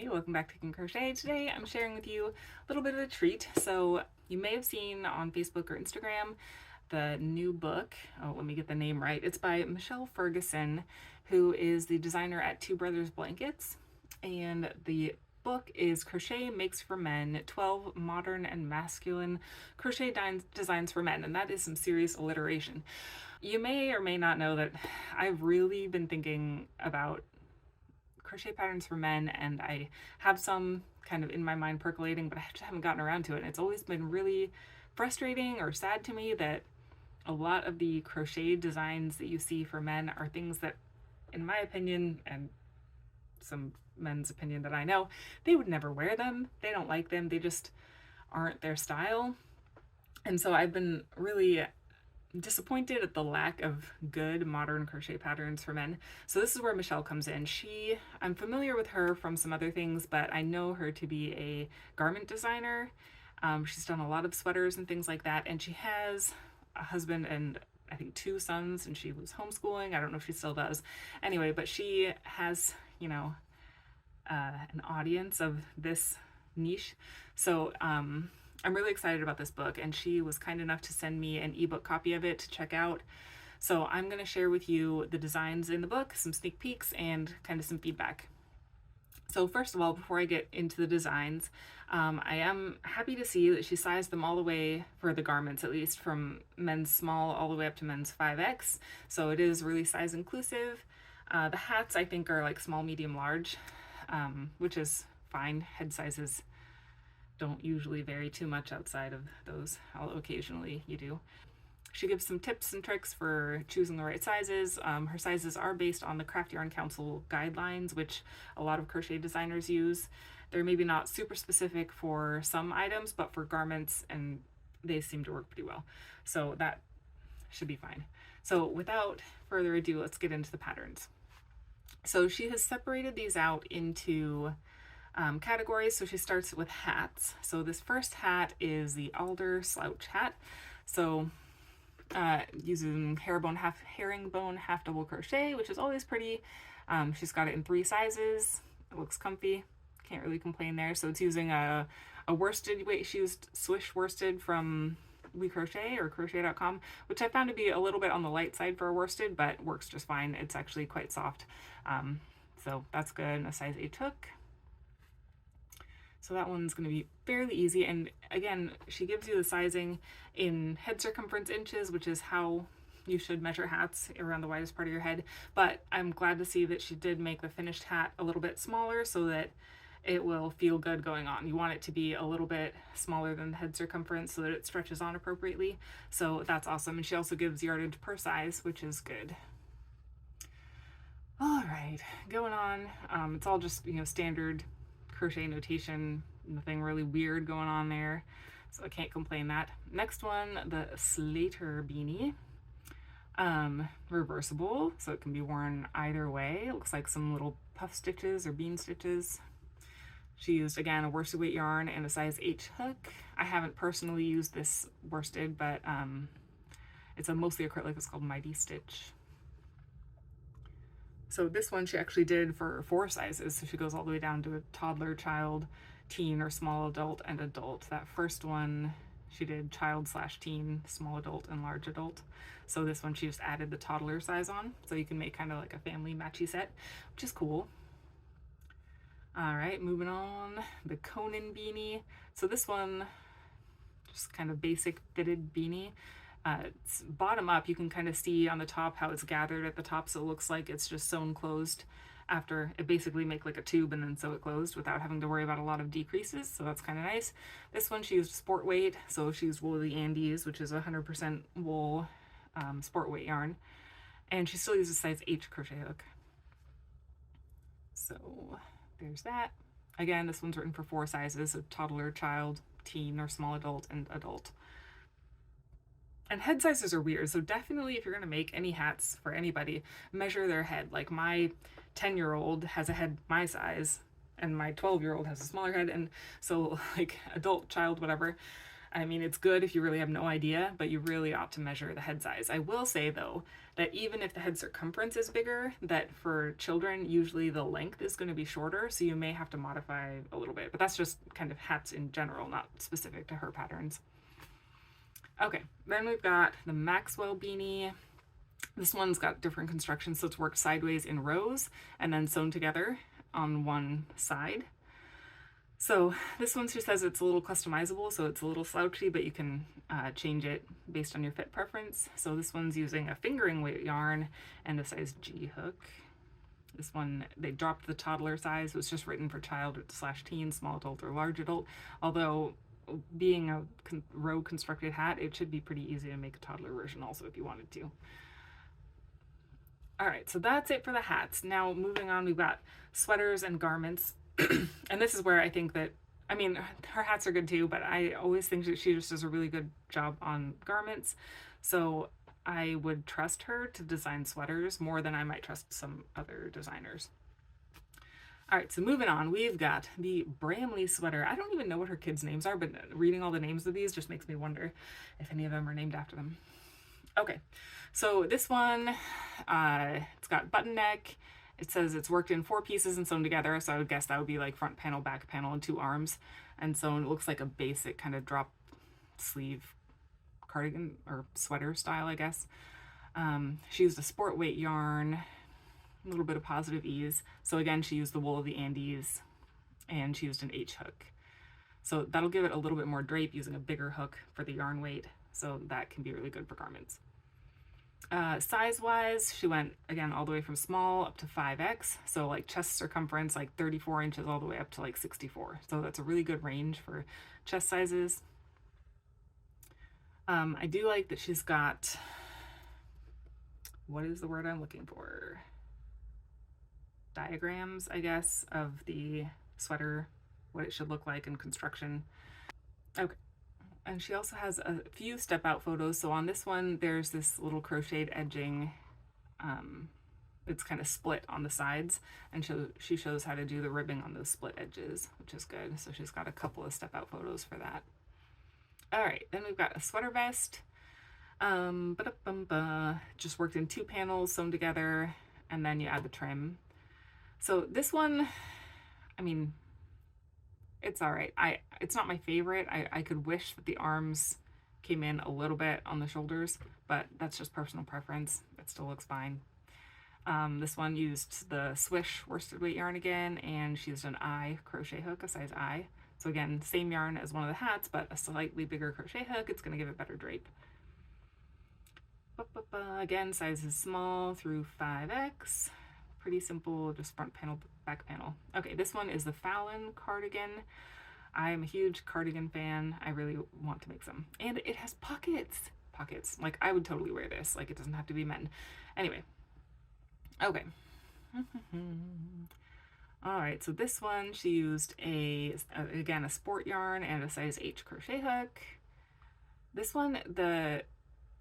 Hey, welcome back to Can Crochet. Today I'm sharing with you a little bit of a treat. So you may have seen on Facebook or Instagram the new book. Oh, let me get the name right. It's by Michelle Ferguson, who is the designer at Two Brothers Blankets. And the book is Crochet Makes for Men, 12 Modern and Masculine Crochet Designs for Men. And that is some serious alliteration. You may or may not know that I've really been thinking about crochet patterns for men, and I have some kind of in my mind percolating, but I just haven't gotten around to it. And it's always been really frustrating or sad to me that a lot of the crochet designs that you see for men are things that, in my opinion, and some men's opinion that I know, they would never wear them. They don't like them. They just aren't their style. And so I've been really disappointed at the lack of good modern crochet patterns for men. So this is where Michelle comes in. I'm familiar with her from some other things, but I know her to be a garment designer. She's done a lot of sweaters and things like that, and she has a husband and I think 2 sons, and she was homeschooling. I don't know if she still does. Anyway, but she has, an audience of this niche. So I'm really excited about this book, and she was kind enough to send me an ebook copy of it to check out. So I'm going to share with you the designs in the book, some sneak peeks, and kind of some feedback. So first of all, before I get into the designs, I am happy to see that she sized them all the way, for the garments at least, from men's small all the way up to men's 5X. So it is really size inclusive. The hats I think are like small, medium, large, which is fine. Head sizes don't usually vary too much outside of those, although occasionally you do. She gives some tips and tricks for choosing the right sizes. Her sizes are based on the Craft Yarn Council guidelines, which a lot of crochet designers use. They're maybe not super specific for some items, but for garments, and they seem to work pretty well. So that should be fine. So without further ado, let's get into the patterns. So she has separated these out into categories. So she starts with hats. So this first hat is the alder slouch hat. So using herringbone half double crochet, which is always pretty. She's got it in 3 sizes. It looks comfy. Can't really complain there. So it's using a worsted weight. She used Swish worsted from We Crochet or crochet.com, which I found to be a little bit on the light side for a worsted, but works just fine. It's actually quite soft. So that's good. And a size 8 hook. So that one's going to be fairly easy. And again, she gives you the sizing in head circumference inches, which is how you should measure hats, around the widest part of your head. But I'm glad to see that she did make the finished hat a little bit smaller so that it will feel good going on. You want it to be a little bit smaller than the head circumference so that it stretches on appropriately. So that's awesome. And she also gives yardage per size, which is good. All right, going on. It's all just, standard crochet notation, nothing really weird going on there, so I can't complain that. Next one, the Slater beanie, reversible, so it can be worn either way. It looks like some little puff stitches or bean stitches. She used, again, a worsted weight yarn and a size H hook. I haven't personally used this worsted, but it's a mostly acrylic. It's called Mighty Stitch. So this one she actually did for 4 sizes. So she goes all the way down to a toddler, child, teen, or small adult, and adult. That first one she did child/teen, small adult, and large adult. So this one she just added the toddler size on. So you can make kind of like a family matchy set, which is cool. All right, moving on, the Conan beanie. So this one, just kind of basic fitted beanie. It's bottom up. You can kind of see on the top how it's gathered at the top, so it looks like it's just sewn closed after it, basically make like a tube and then sew it closed without having to worry about a lot of decreases, so that's kind of nice. This one she used sport weight, so she used Woolly Andes, which is 100% wool sport weight yarn, and she still uses size H crochet hook. So there's that. Again, this one's written for 4 sizes, so toddler, child, teen, or small adult, and adult. And head sizes are weird, so definitely if you're going to make any hats for anybody, measure their head. Like my 10-year-old has a head my size, and my 12-year-old has a smaller head, and so like adult, child, whatever. I mean, it's good if you really have no idea, but you really ought to measure the head size. I will say though, that even if the head circumference is bigger, that for children, usually the length is going to be shorter, so you may have to modify a little bit, but that's just kind of hats in general, not specific to her patterns. Okay, then we've got the Maxwell beanie. This one's got different constructions, so it's worked sideways in rows and then sewn together on one side. So this one, she says it's a little customizable, so it's a little slouchy, but you can change it based on your fit preference. So this one's using a fingering weight yarn and a size G hook. This one, they dropped the toddler size. It was just written for child/teen, small adult, or large adult. Although being a row constructed hat, it should be pretty easy to make a toddler version also if you wanted to. All right, so that's it for the hats. Now moving on, we've got sweaters and garments. And this is where I think that, I mean, her hats are good too, but I always think that she just does a really good job on garments. So I would trust her to design sweaters more than I might trust some other designers. All right, so moving on, we've got the Bramley sweater. I don't even know what her kids' names are, but reading all the names of these just makes me wonder if any of them are named after them. Okay, so this one, it's got button neck. It says it's worked in 4 pieces and sewn together, so I would guess that would be like front panel, back panel, and 2 arms. And so it looks like a basic kind of drop sleeve cardigan or sweater style, I guess. She used a sport weight yarn, a little bit of positive ease. So again, she used the wool of the Andes, and she used an H hook. So that'll give it a little bit more drape using a bigger hook for the yarn weight. So that can be really good for garments. Size-wise, she went, again, all the way from small up to 5X. So like chest circumference, like 34 inches all the way up to like 64. So that's a really good range for chest sizes. I do like that she's got, what is the word I'm looking for? Diagrams, I guess, of the sweater, what it should look like in construction. Okay. And she also has a few step out photos. So on this one, there's this little crocheted edging. It's kind of split on the sides, and she shows how to do the ribbing on those split edges, which is good. So she's got a couple of step out photos for that. All right, then we've got a sweater vest. Just worked in 2 panels sewn together, and then you add the trim. So this one, I mean, it's all right. It's not my favorite. I could wish that the arms came in a little bit on the shoulders, but that's just personal preference. It still looks fine. This one used the Swish worsted weight yarn again, and she used an I crochet hook, a size I. So again, same yarn as one of the hats, but a slightly bigger crochet hook. It's going to give it better drape. Again, size is small through 5X. Pretty simple, just front panel, back panel. Okay, this one is the Fallon cardigan. I'm a huge cardigan fan. I really want to make some. And it has pockets. Pockets. Like, I would totally wear this. Like, it doesn't have to be men. Anyway. Okay. All right, so this one, she used again, a sport yarn and a size H crochet hook. This one,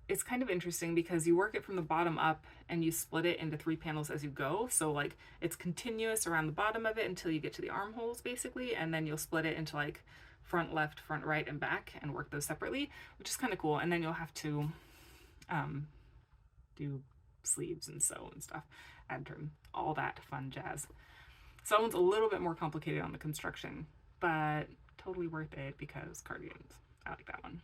it's kind of interesting because you work it from the bottom up and you split it into 3 panels as you go. So like it's continuous around the bottom of it until you get to the armholes basically, and then you'll split it into like front left, front right, and back and work those separately, which is kind of cool. And then you'll have to do sleeves and sew and stuff, add trim, all that fun jazz. So that one's a little bit more complicated on the construction, but totally worth it because cardigans. I like that one.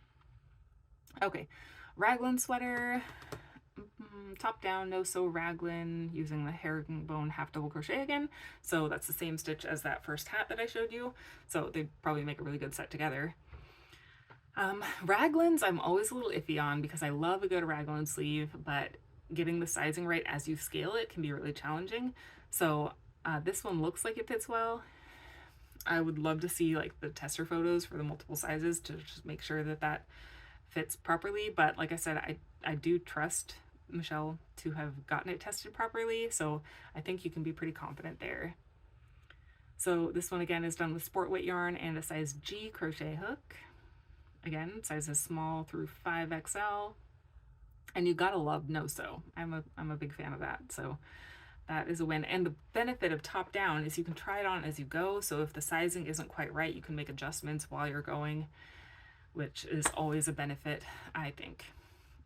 Okay. Raglan sweater, top down, no sew raglan, using the herringbone half double crochet again. So that's the same stitch as that first hat that I showed you. So they'd probably make a really good set together. Raglans, I'm always a little iffy on because I love a good raglan sleeve, but getting the sizing right as you scale it can be really challenging. So this one looks like it fits well. I would love to see like the tester photos for the multiple sizes to just make sure that that fits properly, but like I said, I do trust Michelle to have gotten it tested properly, so I think you can be pretty confident there. So this one again is done with sport weight yarn and a size G crochet hook. Again, sizes small through 5XL, and you gotta love no sew. I'm a big fan of that, so that is a win. And the benefit of top down is you can try it on as you go, so if the sizing isn't quite right, you can make adjustments while you're going. which is always a benefit, I think.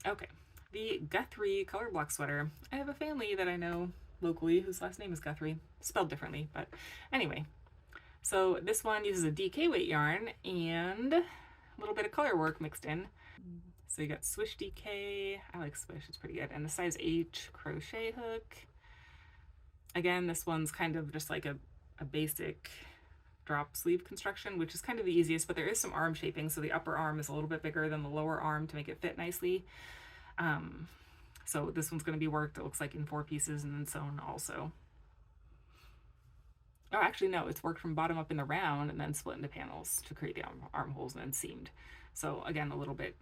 Okay, the Guthrie color block sweater. I have a family that I know locally whose last name is Guthrie, spelled differently, but anyway. So this one uses a DK weight yarn and a little bit of color work mixed in. So you got Swish DK, I like Swish, it's pretty good, and the size H crochet hook. Again, this one's kind of just like a basic drop sleeve construction, which is kind of the easiest, but there is some arm shaping, so the upper arm is a little bit bigger than the lower arm to make it fit nicely. So this one's going to be worked, it looks like, in 4 pieces and then sewn also. Oh, actually no, it's worked from bottom up in the round and then split into panels to create the armholes and then seamed. So again, a little bit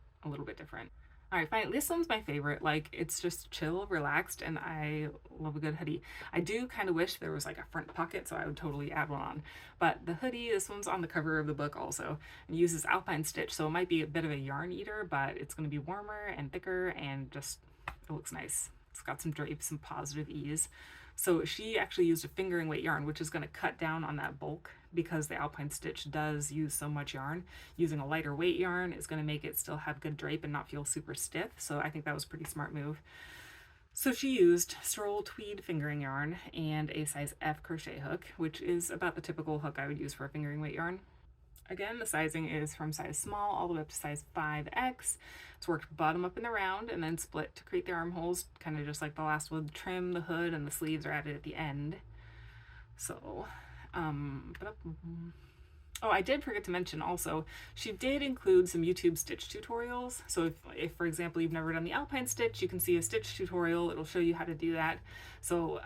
different. All right, fine. This one's my favorite. Like, it's just chill, relaxed, and I love a good hoodie. I do kind of wish there was like a front pocket, so I would totally add one on. But the hoodie, this one's on the cover of the book also, and uses alpine stitch, so it might be a bit of a yarn eater, but it's going to be warmer and thicker, and just, it looks nice. It's got some drape, some positive ease. So she actually used a fingering weight yarn, which is going to cut down on that bulk because the alpine stitch does use so much yarn. Using a lighter weight yarn is going to make it still have good drape and not feel super stiff. So I think that was a pretty smart move. So she used Stroll tweed fingering yarn and a size F crochet hook, which is about the typical hook I would use for a fingering weight yarn. Again, the sizing is from size small all the way up to size 5X. It's worked bottom up in the round and then split to create the armholes, kind of just like the last one. Trim, the hood, and the sleeves are added at the end. So, oh, I did forget to mention also, she did include some YouTube stitch tutorials. So if for example, you've never done the alpine stitch, you can see a stitch tutorial. It'll show you how to do that. So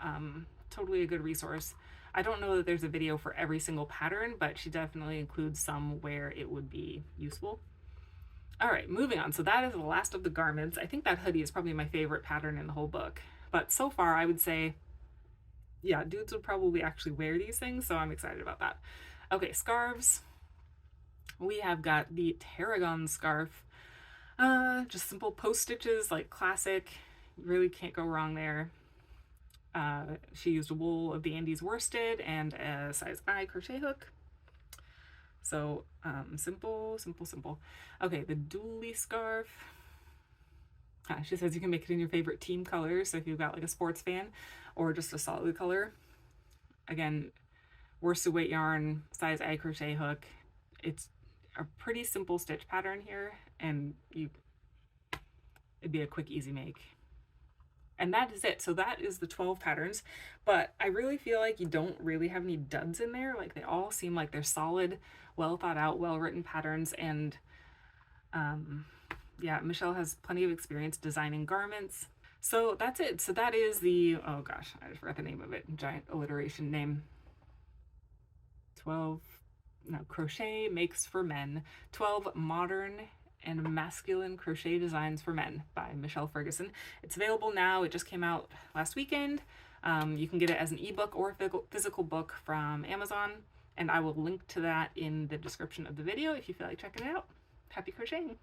totally a good resource. I don't know that there's a video for every single pattern, but she definitely includes some where it would be useful. All right, moving on. So that is the last of the garments. I think that hoodie is probably my favorite pattern in the whole book. But so far, I would say, yeah, dudes would probably actually wear these things, so I'm excited about that. Okay, scarves. We have got the Tarragon scarf. Just simple post stitches, like classic. You really can't go wrong there. She used wool of the Andes worsted and a size I crochet hook. So simple, simple, simple. Okay, the Dooley scarf. She says you can make it in your favorite team colors. So if you've got like a sports fan or just a solid color. Again, worsted weight yarn, size I crochet hook. It's a pretty simple stitch pattern here, and it'd be a quick, easy make. And that is it. So that is the 12 patterns, but I really feel like you don't really have any duds in there. Like, they all seem like they're solid, well thought out, well written patterns. And yeah, Michelle has plenty of experience designing garments. So that's it. So that is the, oh gosh, I just forgot the name of it, giant alliteration name. Crochet Makes for Men, 12 Modern and Masculine Crochet Designs for Men by Michelle Ferguson. It's available now. It just came out last weekend. You can get it as an ebook or physical book from Amazon, and I will link to that in the description of the video if you feel like checking it out. Happy crocheting!